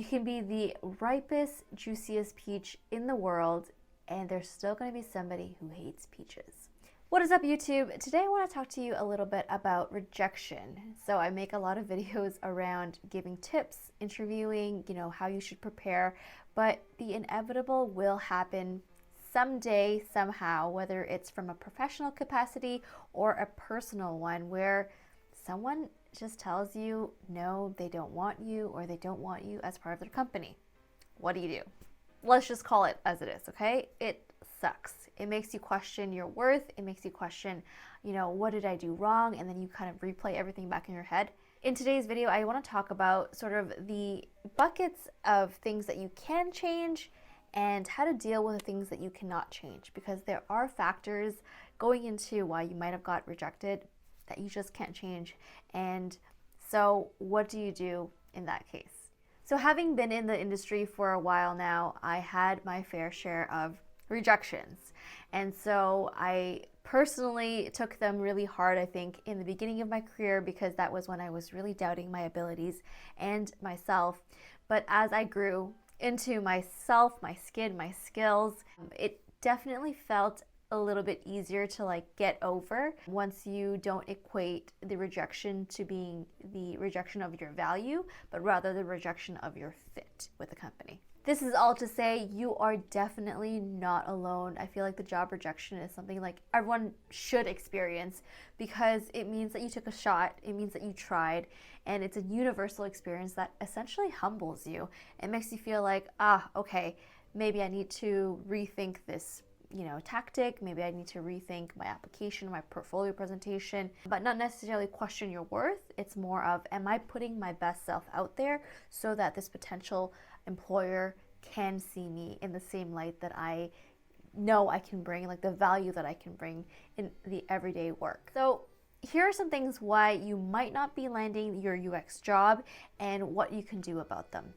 You can be the ripest, juiciest peach in the world, and there's still going to be somebody who hates peaches. What is up, YouTube? Today I want to talk to you a little bit about rejection. So I make a lot of videos around giving tips, interviewing, how you should prepare, but the inevitable will happen someday, somehow, whether it's from a professional capacity or a personal one, where someone just tells you no, they don't want you, or they don't want you as part of their company. What do? Let's just call it as it is, okay? It sucks. It makes you question your worth. It makes you question, what did I do wrong? And then you kind of replay everything back in your head. In today's video, I want to talk about sort of the buckets of things that you can change and how to deal with the things that you cannot change, because there are factors going into why you might have got rejected that you just can't change. And so what do you do in that case? So having been in the industry for a while now, I had my fair share of rejections. And so I personally took them really hard, I think, in the beginning of my career, because that was when I was really doubting my abilities and myself. But as I grew into myself, my skin, my skills, it definitely felt a little bit easier to get over once you don't equate the rejection to being the rejection of your value, but rather the rejection of your fit with the company. This is all to say you are definitely not alone. I feel like the job rejection is something like everyone should experience, because it means that you took a shot, it means that you tried, and it's a universal experience that essentially humbles you. It makes you feel like, okay, maybe I need to rethink this tactic. Maybe I need to rethink my application, my portfolio presentation, but not necessarily question your worth. It's more of, am I putting my best self out there so that this potential employer can see me in the same light that I know I can bring, like the value that I can bring in the everyday work. So here are some things why you might not be landing your UX job and what you can do about them.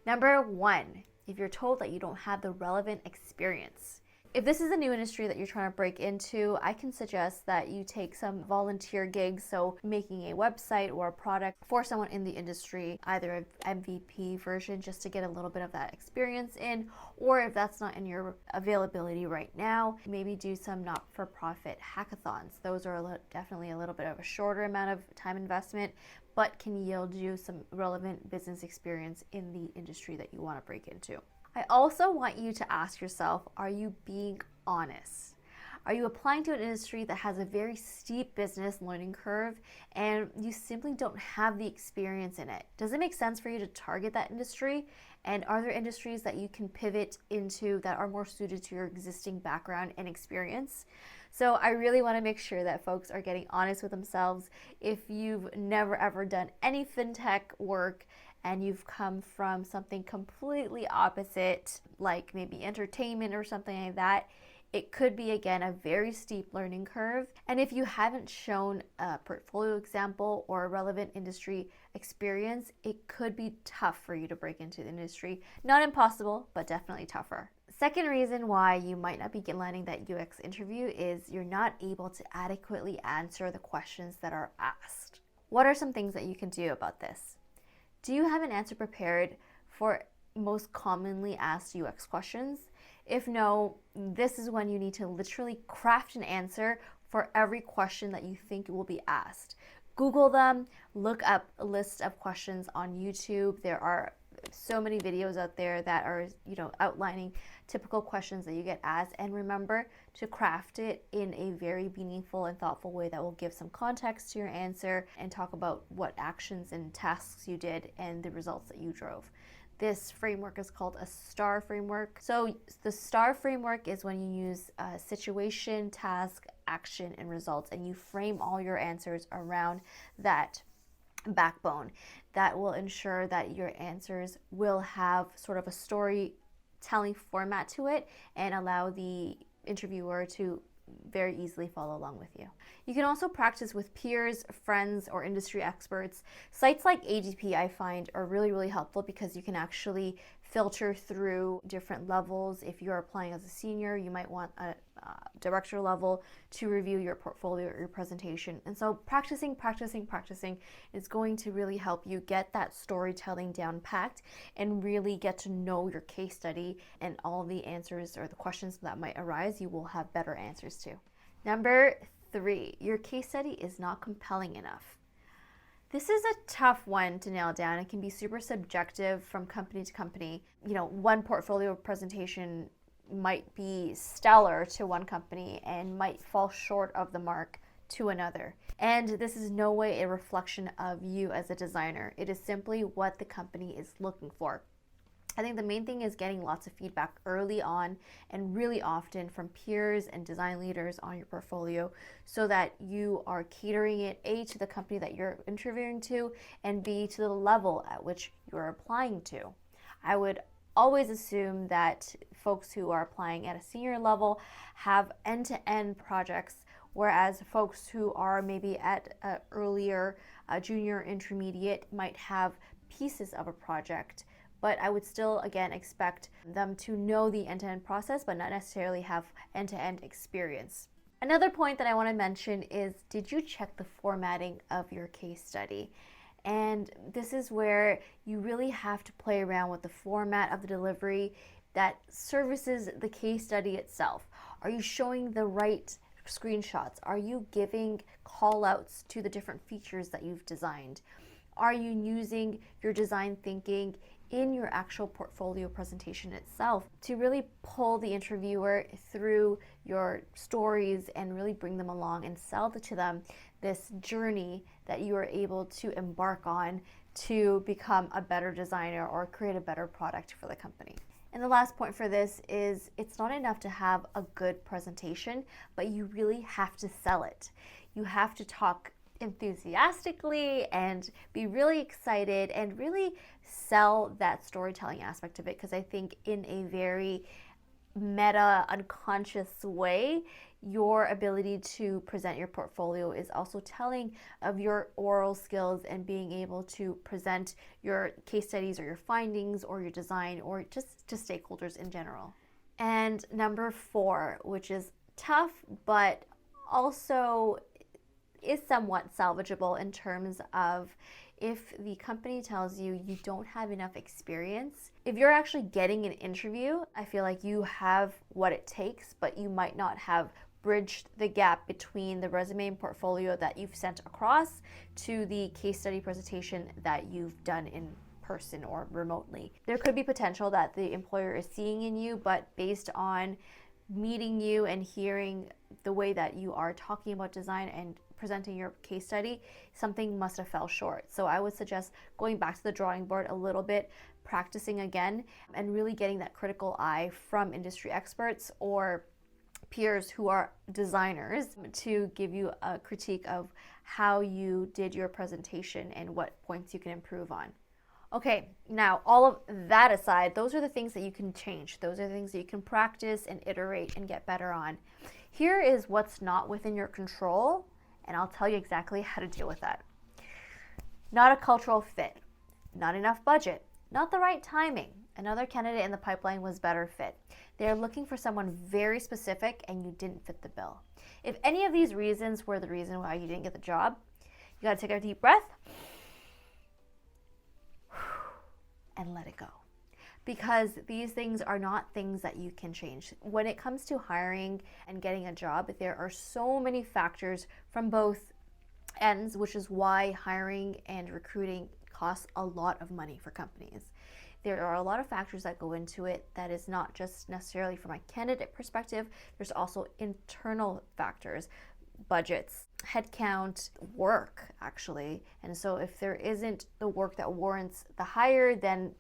Number one, if you're told that you don't have the relevant experience. If this is a new industry that you're trying to break into, I can suggest that you take some volunteer gigs, so making a website or a product for someone in the industry, either an MVP version just to get a little bit of that experience in, or if that's not in your availability right now, maybe do some not-for-profit hackathons. Those are definitely a little bit of a shorter amount of time investment, but can yield you some relevant business experience in the industry that you want to break into. I also want you to ask yourself, are you being honest? Are you applying to an industry that has a very steep business learning curve and you simply don't have the experience in it? Does it make sense for you to target that industry? And are there industries that you can pivot into that are more suited to your existing background and experience? So I really want to make sure that folks are getting honest with themselves. If you've never ever done any fintech work and you've come from something completely opposite, like maybe entertainment or something like that, it could be, again, a very steep learning curve. And if you haven't shown a portfolio example or a relevant industry experience, it could be tough for you to break into the industry. Not impossible, but definitely tougher. Second reason why you might not be landing that UX interview is you're not able to adequately answer the questions that are asked. What are some things that you can do about this? Do you have an answer prepared for most commonly asked UX questions? If no, this is when you need to literally craft an answer for every question that you think will be asked. Google them, look up a list of questions on YouTube. There are so many videos out there that are, outlining typical questions that you get asked, and remember to craft it in a very meaningful and thoughtful way that will give some context to your answer and talk about what actions and tasks you did and the results that you drove. This framework is called a STAR framework. So the STAR framework is when you use situation, task, action, and results, and you frame all your answers around that backbone. That will ensure that your answers will have sort of a storytelling format to it and allow the interviewer to very easily follow along with you. You can also practice with peers, friends, or industry experts. Sites like ADP I find are really, really helpful because you can actually filter through different levels. If you're applying as a senior, you might want a director level to review your portfolio or your presentation. And so practicing is going to really help you get that storytelling down packed and really get to know your case study, and all the answers or the questions that might arise, you will have better answers to. Number 3, your case study is not compelling enough. This is a tough one to nail down. It can be super subjective from company to company. One portfolio presentation might be stellar to one company and might fall short of the mark to another. And this is no way a reflection of you as a designer. It is simply what the company is looking for. I think the main thing is getting lots of feedback early on and really often from peers and design leaders on your portfolio, so that you are catering it A, to the company that you're interviewing to, and B, to the level at which you're applying to. I would always assume that folks who are applying at a senior level have end-to-end projects, whereas folks who are maybe at an earlier junior intermediate might have pieces of a project. But I would still, again, expect them to know the end-to-end process, but not necessarily have end-to-end experience. Another point that I want to mention is, did you check the formatting of your case study? And this is where you really have to play around with the format of the delivery that services the case study itself. Are you showing the right screenshots? Are you giving call outs to the different features that you've designed? Are you using your design thinking in your actual portfolio presentation itself to really pull the interviewer through your stories and really bring them along and sell to them this journey that you are able to embark on to become a better designer or create a better product for the company? And the last point for this is, it's not enough to have a good presentation, but you really have to sell it. You have to talk enthusiastically and be really excited and really sell that storytelling aspect of it, because I think in a very meta, unconscious way, your ability to present your portfolio is also telling of your oral skills and being able to present your case studies or your findings or your design or just to stakeholders in general. And number 4, which is tough but also is somewhat salvageable in terms of, if the company tells you you don't have enough experience, if you're actually getting an interview, I feel like you have what it takes, but you might not have bridged the gap between the resume and portfolio that you've sent across to the case study presentation that you've done in person or remotely. There could be potential that the employer is seeing in you, but based on meeting you and hearing the way that you are talking about design and presenting your case study, something must have fell short. So I would suggest going back to the drawing board a little bit, practicing again, and really getting that critical eye from industry experts or peers who are designers to give you a critique of how you did your presentation and what points you can improve on. Okay, now all of that aside, those are the things that you can change. Those are the things that you can practice and iterate and get better on. Here is what's not within your control, and I'll tell you exactly how to deal with that. Not a cultural fit, not enough budget, not the right timing. Another candidate in the pipeline was better fit. They're looking for someone very specific and you didn't fit the bill. If any of these reasons were the reason why you didn't get the job, you gotta take a deep breath and let it go. Because these things are not things that you can change. When it comes to hiring and getting a job, there are so many factors from both ends, which is why hiring and recruiting costs a lot of money for companies. There are a lot of factors that go into it that is not just necessarily from a candidate perspective. There's also internal factors, budgets, headcount, work, actually. And so if there isn't the work that warrants the hire, then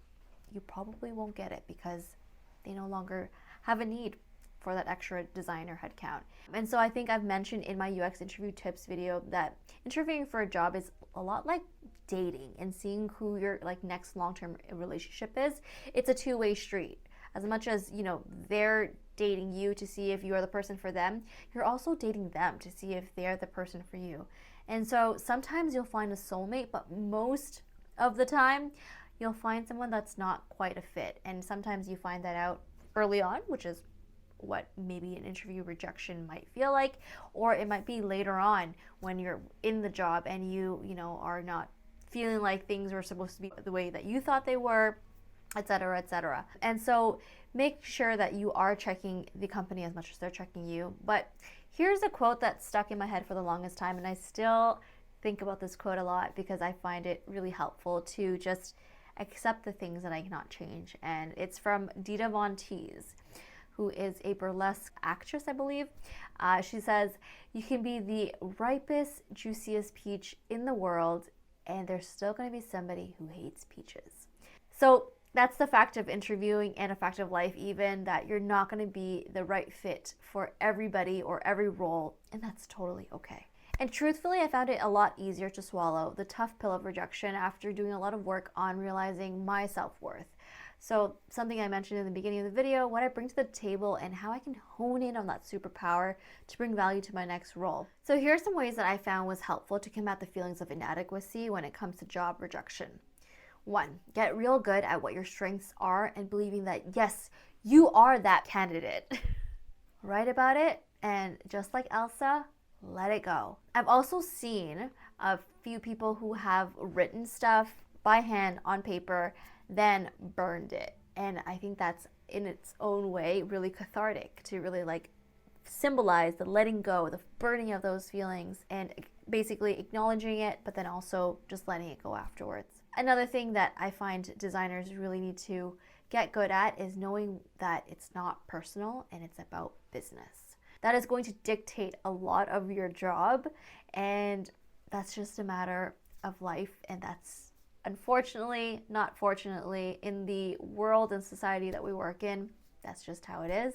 you probably won't get it because they no longer have a need for that extra designer headcount. And so I think I've mentioned in my UX interview tips video that interviewing for a job is a lot like dating and seeing who your next long-term relationship is. It's a two-way street. As much as they're dating you to see if you are the person for them, you're also dating them to see if they're the person for you. And so sometimes you'll find a soulmate, but most of the time you'll find someone that's not quite a fit. And sometimes you find that out early on, which is what maybe an interview rejection might feel like, or it might be later on when you're in the job and you know, are not feeling like things were supposed to be the way that you thought they were, etc., etc. And so make sure that you are checking the company as much as they're checking you. But here's a quote that stuck in my head for the longest time, and I still think about this quote a lot because I find it really helpful to just accept the things that I cannot change. And it's from Dita Von Teese, who is a burlesque actress, I believe. She says, "You can be the ripest, juiciest peach in the world, and there's still going to be somebody who hates peaches." So that's the fact of interviewing and a fact of life even, that you're not going to be the right fit for everybody or every role, and that's totally okay. And truthfully, I found it a lot easier to swallow the tough pill of rejection after doing a lot of work on realizing my self-worth. So something I mentioned in the beginning of the video, what I bring to the table and how I can hone in on that superpower to bring value to my next role. So here are some ways that I found was helpful to combat the feelings of inadequacy when it comes to job rejection. 1, get real good at what your strengths are and believing that, yes, you are that candidate. Write about it, and just like Elsa, let it go. I've also seen a few people who have written stuff by hand on paper, then burned it. And I think that's in its own way really cathartic, to really like symbolize the letting go, the burning of those feelings, and basically acknowledging it, but then also just letting it go afterwards. Another thing that I find designers really need to get good at is knowing that it's not personal and it's about business. That is going to dictate a lot of your job, and that's just a matter of life, and that's unfortunately, not fortunately, in the world and society that we work in, that's just how it is.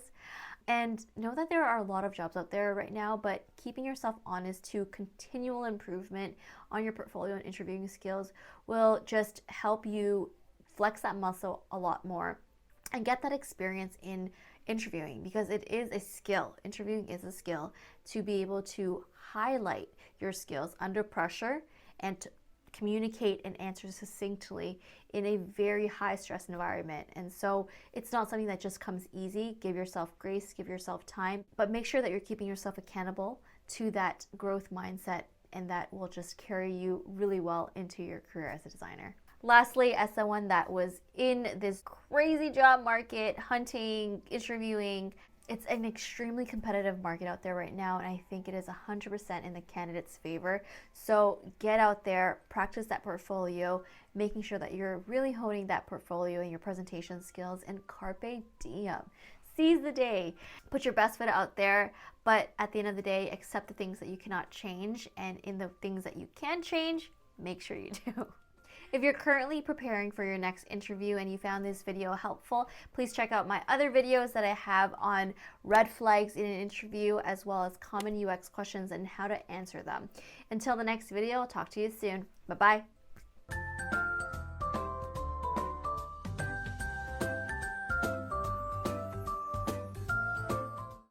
And know that there are a lot of jobs out there right now, but keeping yourself honest to continual improvement on your portfolio and interviewing skills will just help you flex that muscle a lot more and get that experience in interviewing, because it is a skill. Interviewing is a skill to be able to highlight your skills under pressure and to communicate and answer succinctly in a very high stress environment. And so it's not something that just comes easy. Give yourself grace, give yourself time, but make sure that you're keeping yourself accountable to that growth mindset, and that will just carry you really well into your career as a designer. Lastly, as someone that was in this crazy job market, hunting, interviewing, it's an extremely competitive market out there right now, and I think it is 100% in the candidate's favor. So get out there, practice that portfolio, making sure that you're really honing that portfolio and your presentation skills, and carpe diem. Seize the day. Put your best foot out there, but at the end of the day, accept the things that you cannot change, and in the things that you can change, make sure you do. If you're currently preparing for your next interview and you found this video helpful, please check out my other videos that I have on red flags in an interview, as well as common UX questions and how to answer them. Until the next video, I'll talk to you soon. Bye-bye.